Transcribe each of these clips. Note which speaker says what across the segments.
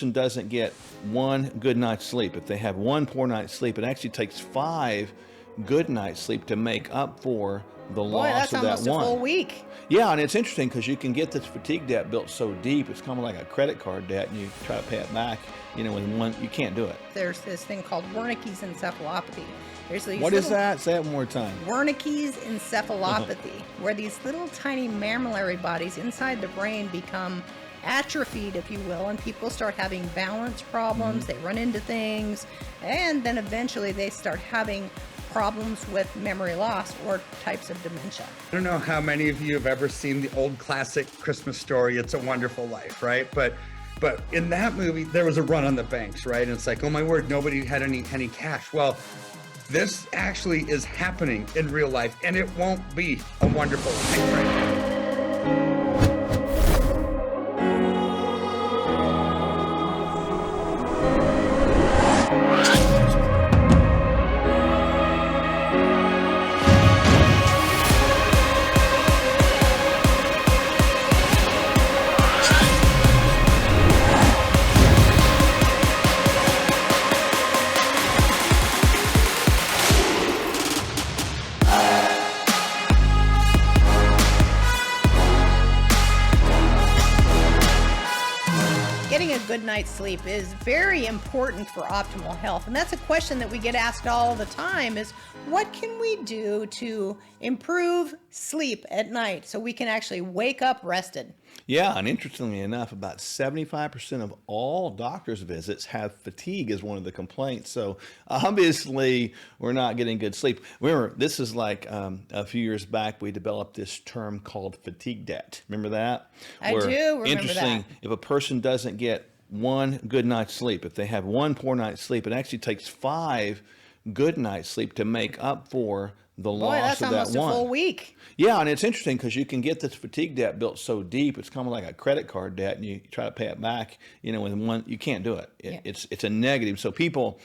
Speaker 1: doesn't get one good night's sleep, if they have one poor night's sleep, it actually takes 5 good nights sleep to make up for the
Speaker 2: Boy,
Speaker 1: loss
Speaker 2: that's
Speaker 1: of that
Speaker 2: almost a
Speaker 1: one.
Speaker 2: full week.
Speaker 1: Yeah, and it's interesting because you can get this fatigue debt built so deep, it's kind of like a credit card debt, and you try to pay it back, in one, you can't do it.
Speaker 2: There's this thing called Wernicke's encephalopathy.
Speaker 1: What is that? Say it one more time.
Speaker 2: Wernicke's encephalopathy, where these little tiny mammillary bodies inside the brain become atrophied, if you will, and people start having balance problems, they run into things, and then eventually they start having problems with memory loss or types of dementia.
Speaker 3: I don't know how many of you have ever seen the old classic Christmas story, It's a Wonderful Life, right? But in that movie, there was a run on the banks, right? And it's like, oh my word, nobody had any cash. Well, this actually is happening in real life, and it won't be a wonderful life, right?
Speaker 2: Getting a good night's sleep is very important for optimal health. And that's a question that we get asked all the time is, what can we do to improve sleep at night so we can actually wake up rested?
Speaker 1: Yeah, and interestingly enough, about 75% of all doctor's visits have fatigue as one of the complaints. So obviously, we're not getting good sleep. Remember, this is like a few years back, we developed this term called fatigue debt. Remember that?
Speaker 2: I do remember
Speaker 1: interesting,
Speaker 2: that.
Speaker 1: if a person doesn't get one good night's sleep, if they have one poor night's sleep, it actually takes 5 good nights sleep to make up for the
Speaker 2: Boy,
Speaker 1: loss
Speaker 2: that's
Speaker 1: of that
Speaker 2: almost a
Speaker 1: one.
Speaker 2: full week.
Speaker 1: Yeah, and it's interesting because you can get this fatigue debt built so deep, it's kind of like a credit card debt, and you try to pay it back, in one, you can't do it. It's a negative. So people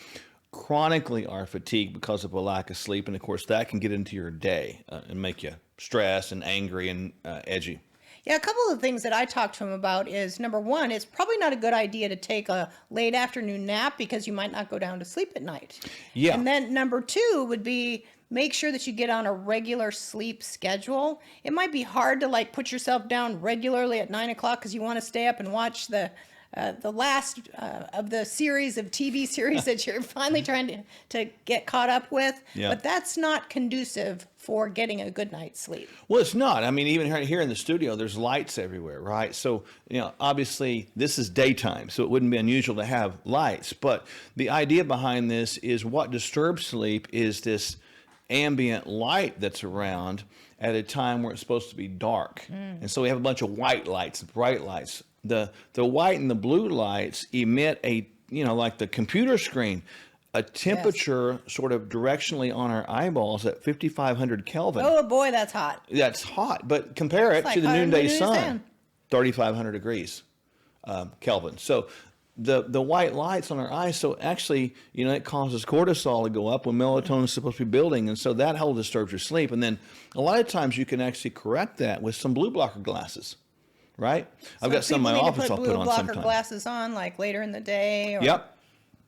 Speaker 1: chronically are fatigued because of a lack of sleep, and of course that can get into your day and make you stressed and angry and edgy.
Speaker 2: Yeah, a couple of things that I talked to him about is, number one, it's probably not a good idea to take a late afternoon nap because you might not go down to sleep at night.
Speaker 1: Yeah.
Speaker 2: And then number two would be, make sure that you get on a regular sleep schedule. It might be hard to put yourself down regularly at 9 o'clock because you want to stay up and watch the last of the series of TV series that you're finally trying to get caught up with.
Speaker 1: Yeah.
Speaker 2: But that's not conducive for getting a good night's sleep.
Speaker 1: Well, it's not. I mean, even here in the studio, there's lights everywhere, right? So, obviously this is daytime, so it wouldn't be unusual to have lights. But the idea behind this is what disturbs sleep is this ambient light that's around at a time where it's supposed to be dark. And so we have a bunch of white lights, bright lights. The white and the blue lights emit like the computer screen, a temperature sort of directionally on our eyeballs at 5,500 Kelvin.
Speaker 2: Oh boy, that's hot.
Speaker 1: That's hot, but compare it to the noonday sun, 3,500 degrees Kelvin. So the white lights on our eyes, so actually, it causes cortisol to go up when melatonin is supposed to be building, and so that whole disturbs your sleep. And then a lot of times you can actually correct that with some blue blocker glasses, right? I've got some in my office I'll put on
Speaker 2: blue blocker
Speaker 1: sometimes.
Speaker 2: glasses on, like later in the day, or
Speaker 1: Yep.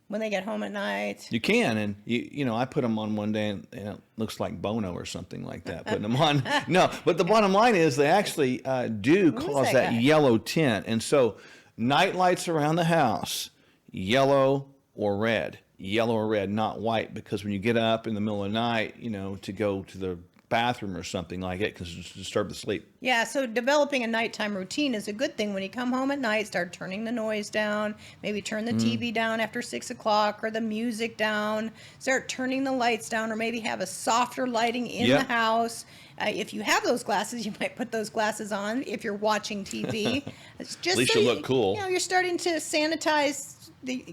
Speaker 2: when they get home at night.
Speaker 1: You can, and I put them on one day, and it looks like Bono or something like that, putting them on. No, but the bottom line is they actually do cause that yellow tint, and so night lights around the house, yellow or red, not white, because when you get up in the middle of the night, to go to the bathroom or something like it, because it's disturb the sleep.
Speaker 2: Yeah, so developing a nighttime routine is a good thing. When you come home at night, start turning the noise down, maybe turn the TV down after 6 o'clock or the music down, start turning the lights down, or maybe have a softer lighting in the house. If you have those glasses, you might put those glasses on if you're watching TV. It's just
Speaker 1: At least you look cool.
Speaker 2: You're starting to sanitize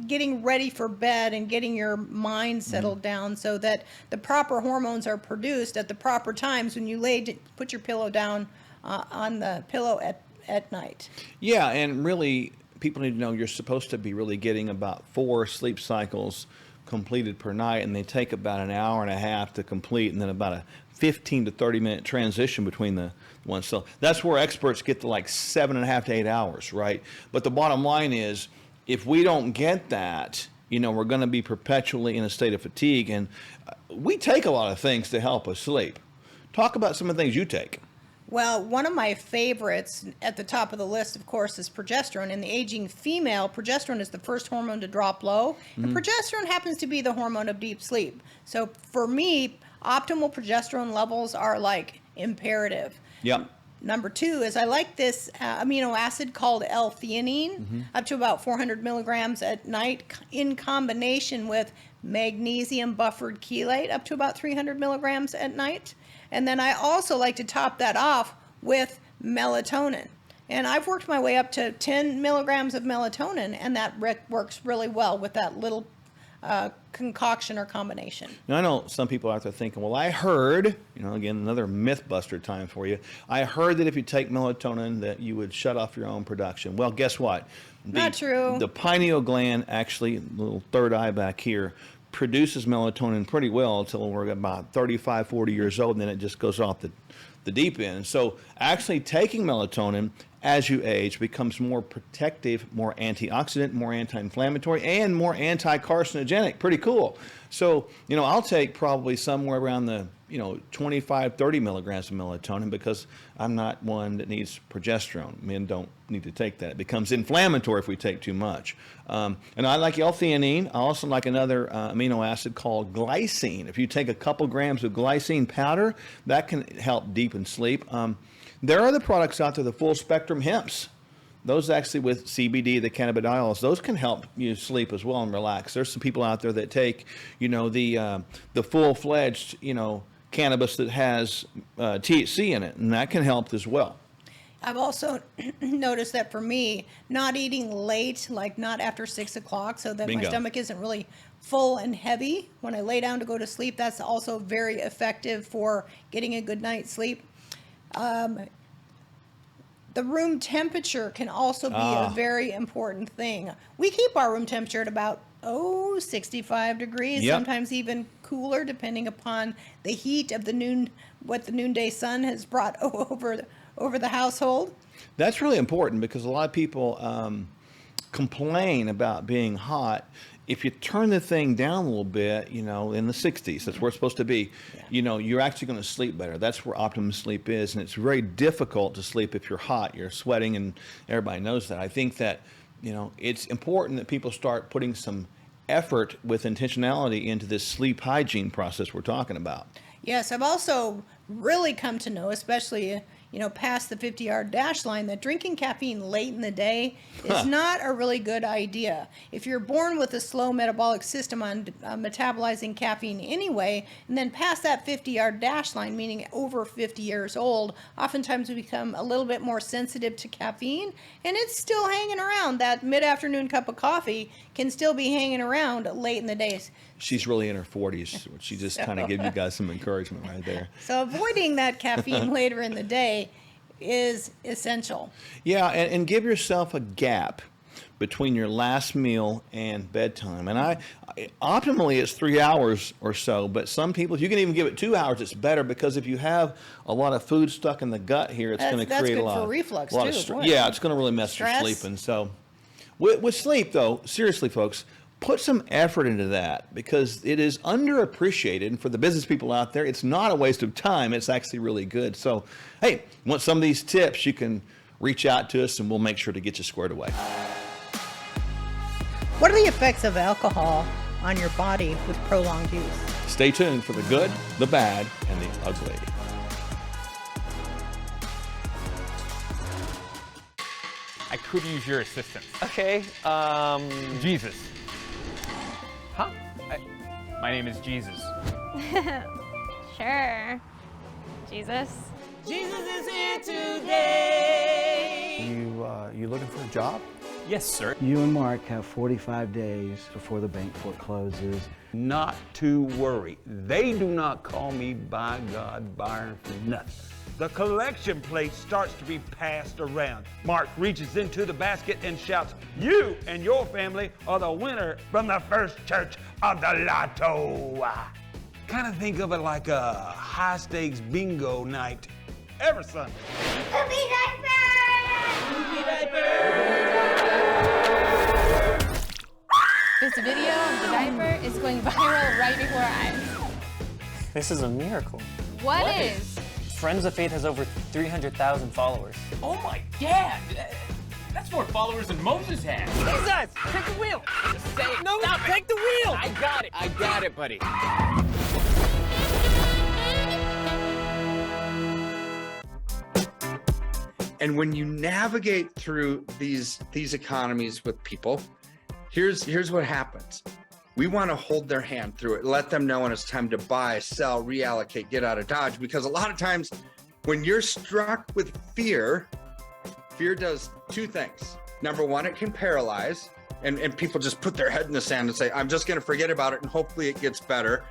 Speaker 2: getting ready for bed and getting your mind settled down so that the proper hormones are produced at the proper times when you put your pillow down on the pillow at night.
Speaker 1: Yeah, and really, people need to know you're supposed to be really getting about 4 sleep cycles completed per night, and they take about an hour and a half to complete, and then about a 15 to 30 minute transition between the ones. So that's where experts get to like 7.5 to 8 hours, right? But the bottom line is, if we don't get that, we're going to be perpetually in a state of fatigue. And we take a lot of things to help us sleep. Talk about some of the things you take.
Speaker 2: Well, one of my favorites at the top of the list, of course, is progesterone. In the aging female, progesterone is the first hormone to drop low. And progesterone happens to be the hormone of deep sleep. So for me, optimal progesterone levels are like imperative.
Speaker 1: Yep.
Speaker 2: Number 2 is I like this amino acid called L-theanine, up to about 400 milligrams at night, in combination with magnesium buffered chelate, up to about 300 milligrams at night. And then I also like to top that off with melatonin. And I've worked my way up to 10 milligrams of melatonin, and that works really well with that little concoction or combination.
Speaker 1: Now, I know some people out there thinking, well, I heard, again, another myth buster time for you. I heard that if you take melatonin that you would shut off your own production. Well, guess what?
Speaker 2: Not true.
Speaker 1: The pineal gland, actually, the little third eye back here, produces melatonin pretty well until we're about 35, 40 years old, and then it just goes off the deep end. So actually taking melatonin as you age becomes more protective, more antioxidant, more anti-inflammatory, and more anti-carcinogenic. Pretty cool. So, I'll take probably somewhere around the, 25, 30 milligrams of melatonin because I'm not one that needs progesterone. Men don't need to take that. It becomes inflammatory if we take too much. And I like L-theanine. I also like another amino acid called glycine. If you take a couple grams of glycine powder, that can help deepen sleep. There are other products out there, the full spectrum hemps. Those actually with CBD, the cannabidiols, those can help you sleep as well and relax. There's some people out there that take, the full-fledged, cannabis that has THC in it, and that can help as well.
Speaker 2: I've also noticed that for me, not eating late, like not after 6 o'clock, so that my
Speaker 1: Bingo.
Speaker 2: stomach isn't really full and heavy when I lay down to go to sleep, that's also very effective for getting a good night's sleep. The room temperature can also be a very important thing. We keep our room temperature at about 65 degrees,
Speaker 1: Yep.
Speaker 2: sometimes even cooler, depending upon the heat of what the noonday sun has brought over the household.
Speaker 1: That's really important because a lot of people complain about being hot. If you turn the thing down a little bit, in the 60s, that's where it's supposed to be, you're actually going to sleep better. That's where optimum sleep is. And it's very difficult to sleep if you're hot, you're sweating, and everybody knows that. I think that, it's important that people start putting some effort with intentionality into this sleep hygiene process we're talking about.
Speaker 2: Yes, I've also really come to know, especially past the 50-yard dash line, that drinking caffeine late in the day is not a really good idea. If you're born with a slow metabolic system on metabolizing caffeine anyway, and then past that 50-yard dash line, meaning over 50 years old, oftentimes we become a little bit more sensitive to caffeine, and it's still hanging around. That mid-afternoon cup of coffee can still be hanging around late in the day.
Speaker 1: She's really in her 40s. She just kind of gave you guys some encouragement right there.
Speaker 2: So avoiding that caffeine later in the day is essential.
Speaker 1: Yeah, and give yourself a gap between your last meal and bedtime. And optimally it's 3 hours or so, but some people, if you can even give it 2 hours, it's better, because if you have a lot of food stuck in the gut here, it's going to create a lot
Speaker 2: for reflux
Speaker 1: of
Speaker 2: too.
Speaker 1: yeah, it's going to really mess with your sleeping. So with sleep though, seriously folks, put some effort into that, because it is underappreciated. And for the business people out there, it's not a waste of time. It's actually really good. So, hey, want some of these tips, you can reach out to us and we'll make sure to get you squared away.
Speaker 2: What are the effects of alcohol on your body with prolonged use?
Speaker 1: Stay tuned for the good, the bad, and the ugly.
Speaker 4: I could use your assistance.
Speaker 5: Okay,
Speaker 4: Jesus. Huh? My name is Jesus.
Speaker 6: Sure. Jesus.
Speaker 5: Jesus is here today.
Speaker 7: You looking for a job?
Speaker 4: Yes, sir.
Speaker 8: You and Mark have 45 days before the bank forecloses.
Speaker 9: Not to worry. They do not call me, by God, Byron, for nothing. The collection plate starts to be passed around. Mark reaches into the basket and shouts, "You and your family are the winner from the first church of the lotto." Kind of think of it like a high-stakes bingo night every Sunday.
Speaker 6: Poopy diaper!
Speaker 5: Poopy diaper!
Speaker 10: This video of the diaper is going viral right before our eyes.
Speaker 11: This is a miracle.
Speaker 10: What is?
Speaker 11: Friends of Faith has over 300,000 followers.
Speaker 4: Oh my dad! That's more followers than Moses had.
Speaker 5: Jesus! Take the wheel! Just say it. No, stop take the wheel! I got it, buddy.
Speaker 3: And when you navigate through these economies with people, here's what happens. We want to hold their hand through it, let them know when it's time to buy, sell, reallocate, get out of Dodge. Because a lot of times when you're struck with fear does two things. Number one, it can paralyze, and people just put their head in the sand and say, I'm just going to forget about it and hopefully it gets better.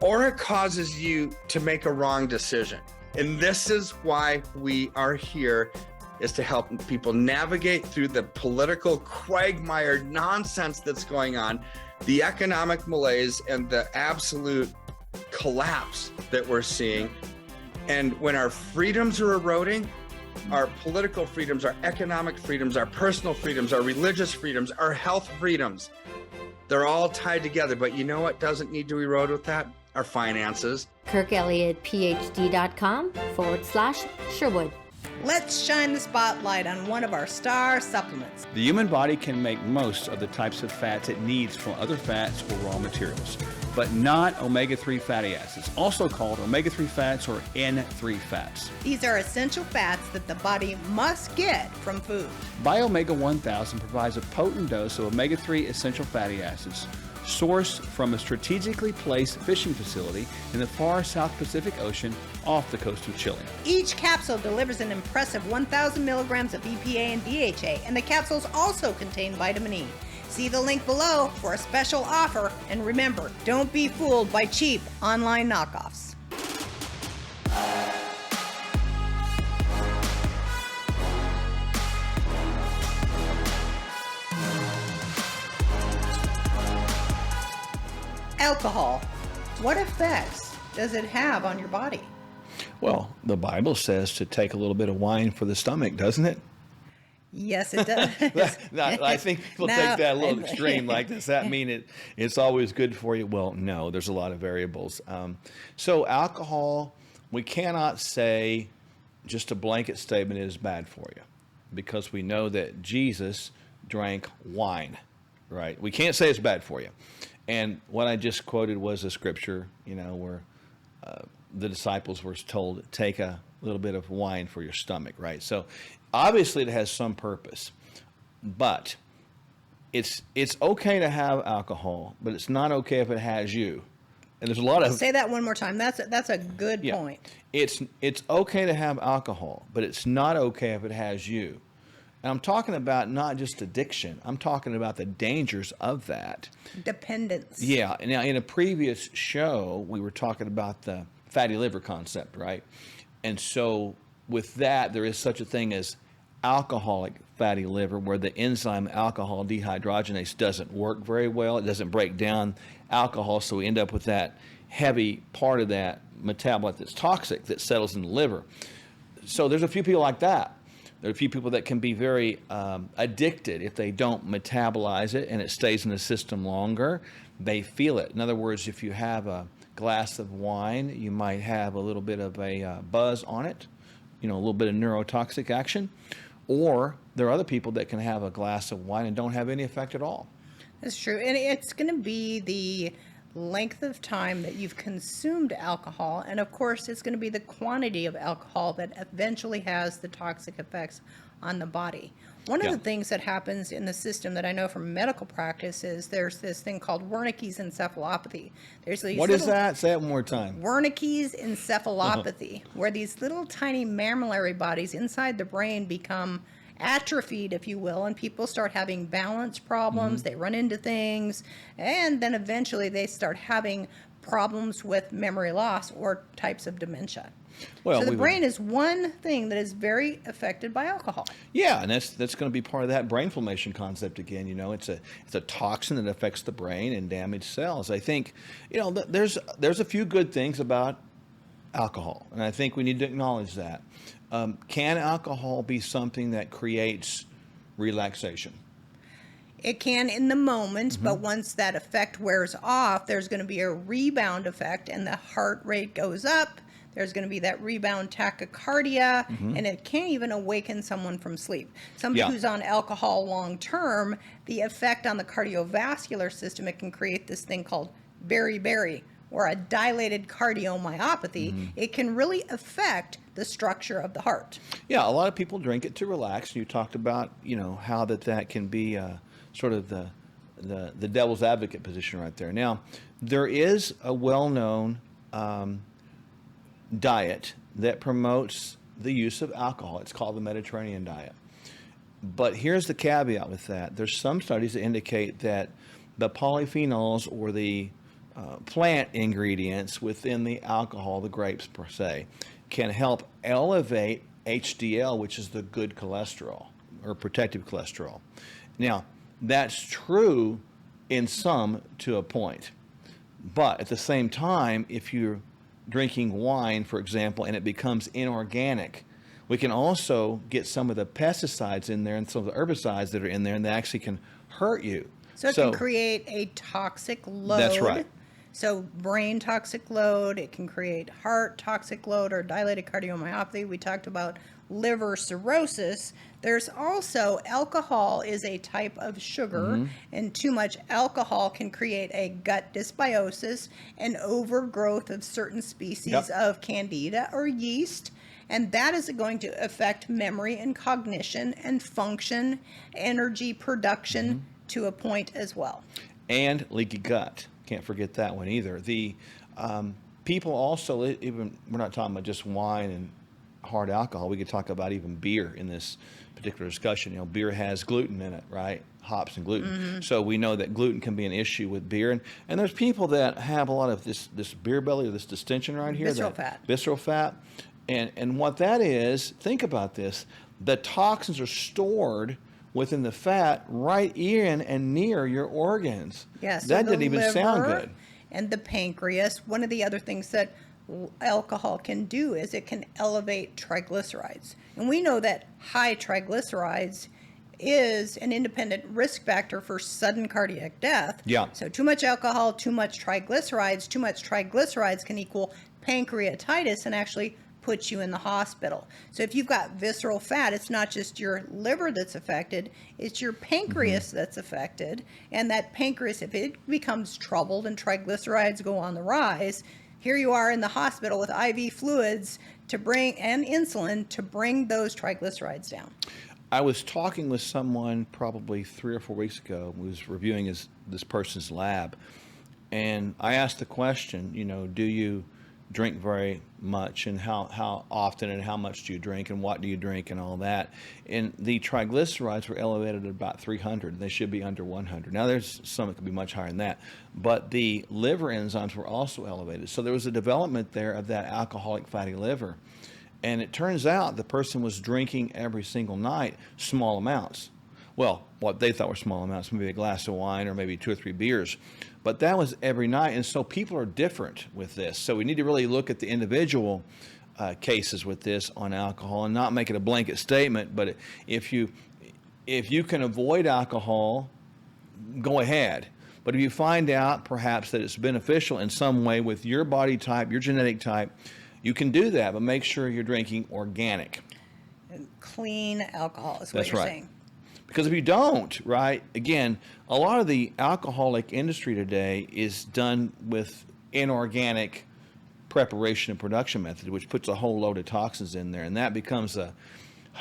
Speaker 3: Or it causes you to make a wrong decision. And this is why we are here, is to help people navigate through the political quagmire nonsense that's going on, the economic malaise, and the absolute collapse that we're seeing. And when our freedoms are eroding, our political freedoms, our economic freedoms, our personal freedoms, our religious freedoms, our health freedoms, they're all tied together. But you know what doesn't need to erode with that? Our finances.
Speaker 12: KirkElliottPhD.com/Sherwood.
Speaker 2: Let's shine the spotlight on one of our star supplements.
Speaker 1: The human body can make most of the types of fats it needs from other fats or raw materials, but not omega-3 fatty acids, also called omega-3 fats or N3 fats.
Speaker 2: These are essential fats that the body must get from food.
Speaker 1: Biomega 1000 provides a potent dose of omega-3 essential fatty acids sourced from a strategically placed fishing facility in the far South Pacific Ocean off the coast of Chile.
Speaker 2: Each capsule delivers an impressive 1,000 milligrams of EPA and DHA, and the capsules also contain vitamin E. See the link below for a special offer, and remember, don't be fooled by cheap online knockoffs. Alcohol. What effects does it have on your body?
Speaker 1: Well, the Bible says to take a little bit of wine for the stomach, doesn't it?
Speaker 2: Yes, it does.
Speaker 1: I think people take that a little extreme. Like, does that mean it's always good for you? Well, no, there's a lot of variables. So alcohol, we cannot say just a blanket statement is bad for you, because we know that Jesus drank wine, right? We can't say it's bad for you. And what I just quoted was a scripture, where the disciples were told, take a little bit of wine for your stomach, right? So obviously it has some purpose, but it's okay to have alcohol, but it's not okay if it has you. And there's a lot of...
Speaker 2: Say that one more time. That's a good point.
Speaker 1: It's okay to have alcohol, but it's not okay if it has you. And I'm talking about not just addiction. I'm talking about the dangers of that.
Speaker 2: Dependence.
Speaker 1: Yeah. Now, in a previous show, we were talking about the fatty liver concept, right? And so with that, there is such a thing as alcoholic fatty liver, where the enzyme alcohol dehydrogenase doesn't work very well. It doesn't break down alcohol, so we end up with that heavy part of that metabolite that's toxic that settles in the liver. So there's a few people like that. There are a few people that can be very addicted if they don't metabolize it and it stays in the system longer. They feel it. In other words, if you have a glass of wine, you might have a little bit of a buzz on it, a little bit of neurotoxic action. Or there are other people that can have a glass of wine and don't have any effect at all.
Speaker 2: That's true. And it's going to be the length of time that you've consumed alcohol, and of course it's going to be the quantity of alcohol that eventually has the toxic effects on the body. One of the things that happens in the system that I know from medical practice is there's this thing called Wernicke's encephalopathy. There's these
Speaker 1: What is that? Say it one more time.
Speaker 2: Wernicke's encephalopathy, where these little tiny mammillary bodies inside the brain become atrophied, if you will, and people start having balance problems. They run into things, and then eventually they start having problems with memory loss or types of dementia. Well, so the brain is one thing that is very affected by alcohol.
Speaker 1: Yeah, and that's going to be part of that brain inflammation concept again. It's a toxin that affects the brain and damaged cells. I think there's a few good things about alcohol, and I think we need to acknowledge that. Can alcohol be something that creates relaxation?
Speaker 2: It can in the moment, but once that effect wears off, there's going to be a rebound effect and the heart rate goes up. There's going to be that rebound tachycardia, and it can even awaken someone from sleep. Somebody who's on alcohol long term, the effect on the cardiovascular system, it can create this thing called beriberi, or a dilated cardiomyopathy. It can really affect the structure of the heart.
Speaker 1: Yeah, a lot of people drink it to relax. You talked about, how that can be sort of the devil's advocate position right there. Now, there is a well-known diet that promotes the use of alcohol. It's called the Mediterranean diet. But here's the caveat with that. There's some studies that indicate that the polyphenols, or the plant ingredients within the alcohol, the grapes per se, can help elevate HDL, which is the good cholesterol or protective cholesterol. Now, that's true in some to a point. But at the same time, if you're drinking wine, for example, and it becomes inorganic, we can also get some of the pesticides in there and some of the herbicides that are in there, and they actually can hurt you.
Speaker 2: So it can create a toxic load.
Speaker 1: That's right.
Speaker 2: So brain toxic load, it can create heart toxic load or dilated cardiomyopathy. We talked about liver cirrhosis. There's also alcohol is a type of sugar, and too much alcohol can create a gut dysbiosis and overgrowth of certain species of candida or yeast. And that is going to affect memory and cognition and function, energy production to a point as well.
Speaker 1: And leaky gut. Can't forget that one either. The people also, even we're not talking about just wine and hard alcohol. We could talk about even beer in this particular discussion. Beer has gluten in it, right? Hops and gluten. So we know that gluten can be an issue with beer. And there's people that have a lot of this beer belly, or this distension right here.
Speaker 2: Visceral fat.
Speaker 1: Visceral fat. And what that is, think about this. The toxins are stored within the fat right in and near your organs.
Speaker 2: Yes.
Speaker 1: That didn't even sound good.
Speaker 2: And the pancreas. One of the other things that alcohol can do is it can elevate triglycerides. And we know that high triglycerides is an independent risk factor for sudden cardiac death.
Speaker 1: Yeah.
Speaker 2: So too much alcohol, too much triglycerides can equal pancreatitis and actually put you in the hospital. So if you've got visceral fat, it's not just your liver that's affected, it's your pancreas that's affected. And that pancreas, if it becomes troubled and triglycerides go on the rise, here you are in the hospital with IV fluids and insulin to bring those triglycerides down.
Speaker 1: I was talking with someone probably 3 or 4 weeks ago who was reviewing this person's lab, and I asked the question, do you drink very much, and how often, and how much do you drink, and what do you drink, and all that. And the triglycerides were elevated at about 300. They should be under 100. Now there's some that could be much higher than that, but the liver enzymes were also elevated. So there was a development there of that alcoholic fatty liver. And it turns out the person was drinking every single night small amounts. Well, what they thought were small amounts, maybe a glass of wine or maybe 2 or 3 beers. But that was every night. And so people are different with this. So we need to really look at the individual cases with this on alcohol and not make it a blanket statement. But if you can avoid alcohol, go ahead. But if you find out perhaps that it's beneficial in some way with your body type, your genetic type, you can do that, but make sure you're drinking organic.
Speaker 2: Clean alcohol is what you're saying.
Speaker 1: Because if you don't, right, again, a lot of the alcoholic industry today is done with inorganic preparation and production method, which puts a whole load of toxins in there, and that becomes a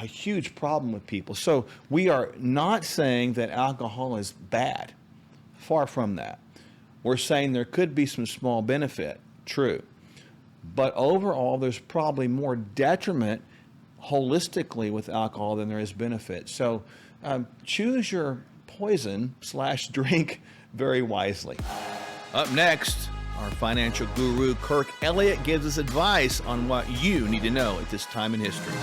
Speaker 1: huge problem with people. So we are not saying that alcohol is bad. Far from that. We're saying there could be some small benefit, true. But overall, there's probably more detriment holistically with alcohol than there is benefit. So choose your poison/drink very wisely. Up next, our financial guru, Kirk Elliott, gives us advice on what you need to know at this time in history.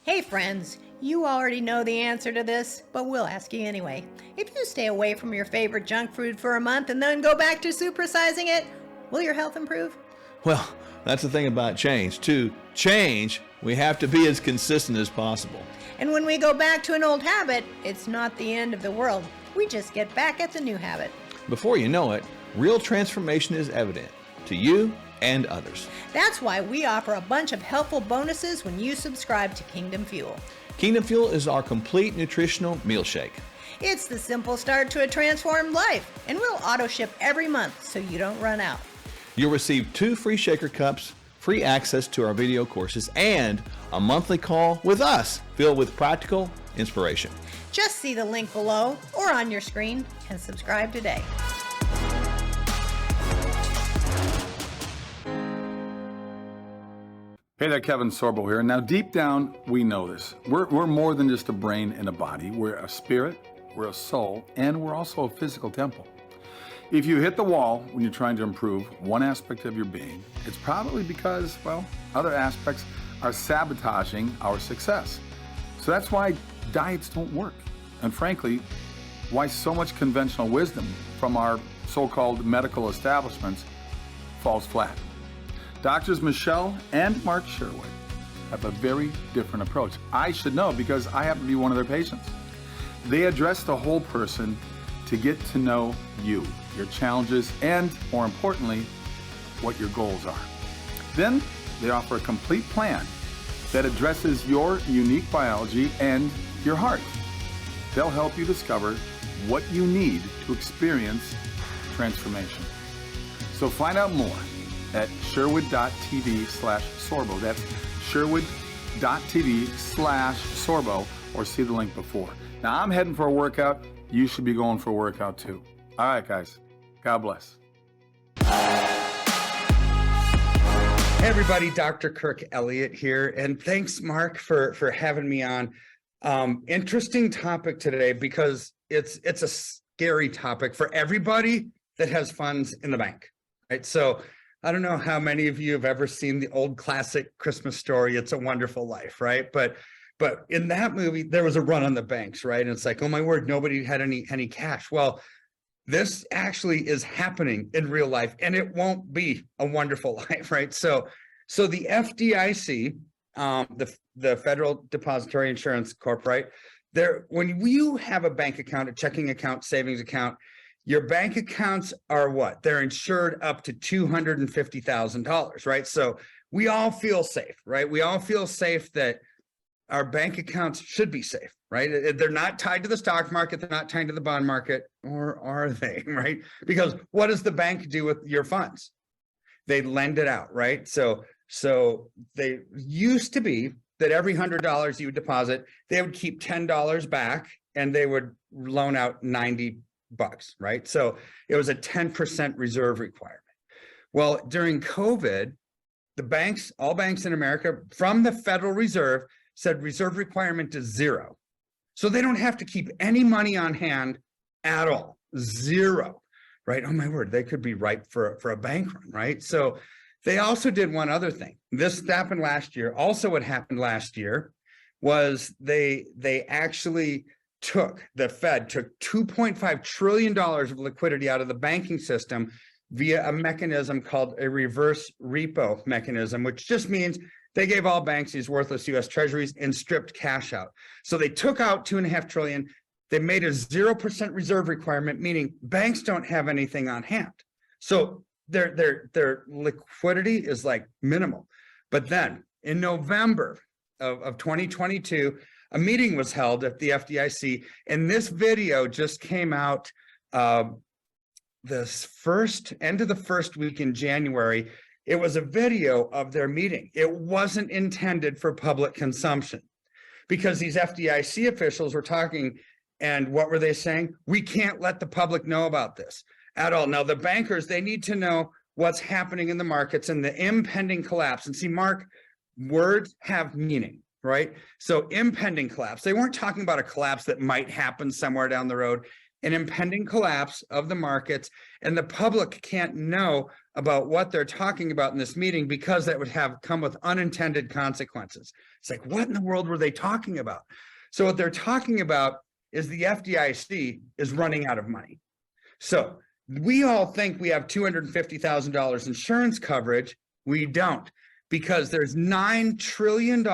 Speaker 2: Hey friends, you already know the answer to this, but we'll ask you anyway. If you stay away from your favorite junk food for a month and then go back to supersizing it, will your health improve?
Speaker 1: Well, that's the thing about change. To change, we have to be as consistent as possible.
Speaker 2: And when we go back to an old habit, it's not the end of the world. We just get back at the new habit.
Speaker 1: Before you know it, real transformation is evident to you and others.
Speaker 2: That's why we offer a bunch of helpful bonuses when you subscribe to Kingdom Fuel.
Speaker 1: Kingdom Fuel is our complete nutritional meal shake.
Speaker 2: It's the simple start to a transformed life, and we'll auto ship every month so you don't run out.
Speaker 1: You'll receive 2 free shaker cups, free access to our video courses, and a monthly call with us filled with practical inspiration.
Speaker 2: Just see the link below or on your screen and subscribe today.
Speaker 13: Hey there, Kevin Sorbo here. Now, deep down, we know this. We're more than just a brain and a body. We're a spirit, we're a soul, and we're also a physical temple. If you hit the wall when you're trying to improve one aspect of your being, it's probably because, well, other aspects are sabotaging our success. So that's why diets don't work. And frankly, why so much conventional wisdom from our so-called medical establishments falls flat. Doctors Michele and Mark Sherwood have a very different approach. I should know because I happen to be one of their patients. They address the whole person to get to know you, your challenges, and more importantly, what your goals are. Then they offer a complete plan that addresses your unique biology and your heart. They'll help you discover what you need to experience transformation. So find out more at sherwood.tv/sorbo. That's sherwood.tv/sorbo, or see the link before. Now, I'm heading for a workout. You should be going for a workout too. All right, guys. God bless.
Speaker 3: Hey everybody, Dr. Kirk Elliott here, and thanks, Mark, for having me on. Interesting topic today because it's a scary topic for everybody that has funds in the bank, right? So I don't know how many of you have ever seen the old classic Christmas story, It's a Wonderful Life, right? But in that movie, there was a run on the banks, right? And it's like, oh my word, nobody had any cash. Well, this actually is happening in real life, and it won't be a wonderful life, right? So the FDIC, the Federal Depository Insurance Corp, right? When you have a bank account, a checking account, savings account, your bank accounts are what? They're insured up to $250,000, right? So we all feel safe, right? We all feel safe that our bank accounts should be safe, right? They're not tied to the stock market. They're not tied to the bond market, or are they, right? Because what does the bank do with your funds? They lend it out, right? So they used to be that every $100 you would deposit, they would keep $10 back and they would loan out $90, right? So it was a 10% reserve requirement. Well, during COVID, the banks, all banks in America from the Federal Reserve said reserve requirement is 0. So they don't have to keep any money on hand at all, 0, right? Oh my word, they could be ripe for a bank run, right? So they also did one other thing. This happened last year. Also what happened last year was they actually the Fed took $2.5 trillion of liquidity out of the banking system via a mechanism called a reverse repo mechanism, which just means they gave all banks these worthless US treasuries and stripped cash out. So they took out $2.5 trillion. They made a 0% reserve requirement, meaning banks don't have anything on hand. So their liquidity is like minimal. But then in November of 2022, a meeting was held at the FDIC, and this video just came out this end of the first week in January. It was a video of their meeting. It wasn't intended for public consumption because these FDIC officials were talking, and what were they saying? We can't let the public know about this at all. Now, the bankers, they need to know what's happening in the markets and the impending collapse. And see, Mark, words have meaning, right? So impending collapse, they weren't talking about a collapse that might happen somewhere down the road, an impending collapse of the markets, and the public can't know about what they're talking about in this meeting because that would come with unintended consequences. It's like, what in the world were they talking about? So what they're talking about is the FDIC is running out of money. So we all think we have $250,000 insurance coverage, We don't, because there's $9 trillion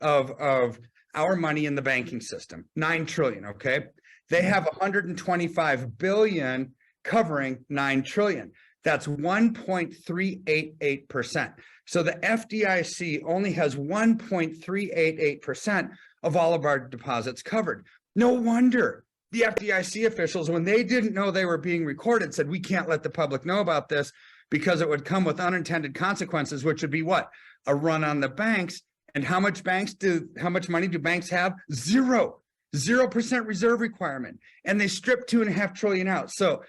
Speaker 3: of our money in the banking system. 9 trillion, okay? They have 125 billion covering 9 trillion. That's 1.388%. So the FDIC only has 1.388% of all of our deposits covered. No wonder the FDIC officials, when they didn't know they were being recorded, said, we can't let the public know about this because it would come with unintended consequences, which would be what? A run on the banks. And how much money do banks have? 0% reserve requirement. And they stripped 2.5 trillion out. So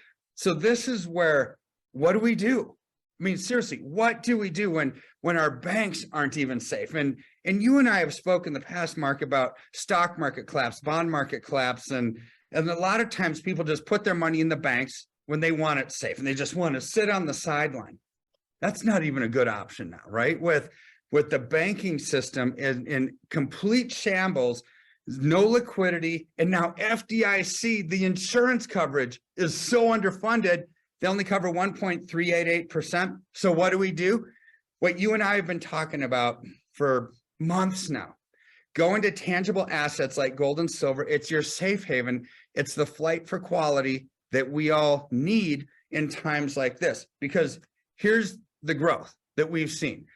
Speaker 3: this is where, what do we do? I mean, seriously, what do we do when our banks aren't even safe? And you and I have spoken in the past, Mark, about stock market collapse, bond market collapse, and a lot of times people just put their money in the banks when they want it safe and they just want to sit on the sideline. That's not even a good option now, right? With the banking system in complete shambles, no liquidity, and now FDIC, the insurance coverage is so underfunded, they only cover 1.388%. So what do? What you and I have been talking about for months now. Go into tangible assets like gold and silver. It's your safe haven. It's the flight for quality that we all need in times like this. Because here's the growth that we've seen.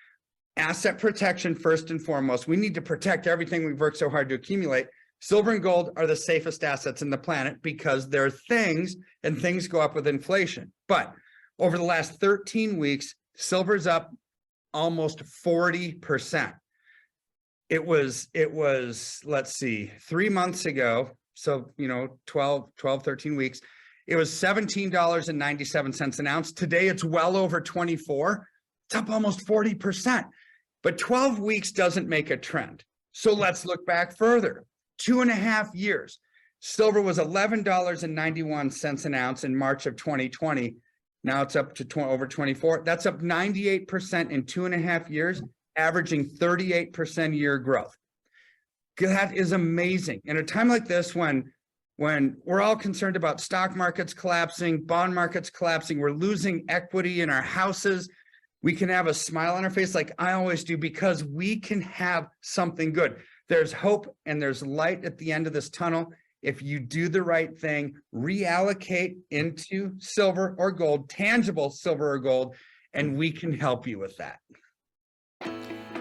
Speaker 3: Asset protection first and foremost. We need to protect everything we've worked so hard to accumulate. Silver and gold are the safest assets in the planet because they're things, and things go up with inflation. But over the last 13 weeks, silver's up almost 40%. It was, let's see, 3 months ago, so 13 weeks, it was $17.97 an ounce. Today it's well over 24. It's up almost 40%. But 12 weeks doesn't make a trend. So let's look back further. 2.5 years. Silver was $11.91 an ounce in March of 2020. Now it's up to over 24. That's up 98% in 2.5 years, averaging 38% year growth. That is amazing. In a time like this, when we're all concerned about stock markets collapsing, bond markets collapsing, we're losing equity in our houses, we can have a smile on our face like I always do because we can have something good. There's hope and there's light at the end of this tunnel. If you do the right thing, reallocate into silver or gold, tangible silver or gold, and we can help you with that.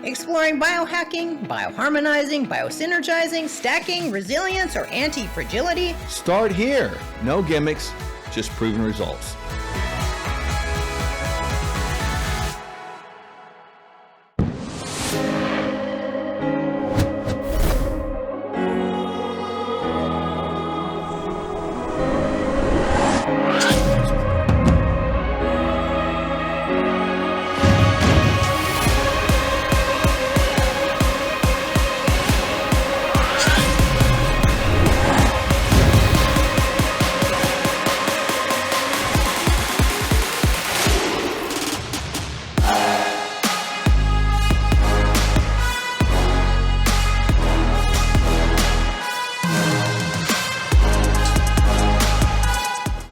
Speaker 2: Exploring biohacking, bioharmonizing, biosynergizing, stacking, resilience, or anti-fragility?
Speaker 1: Start here. No gimmicks, just proven results.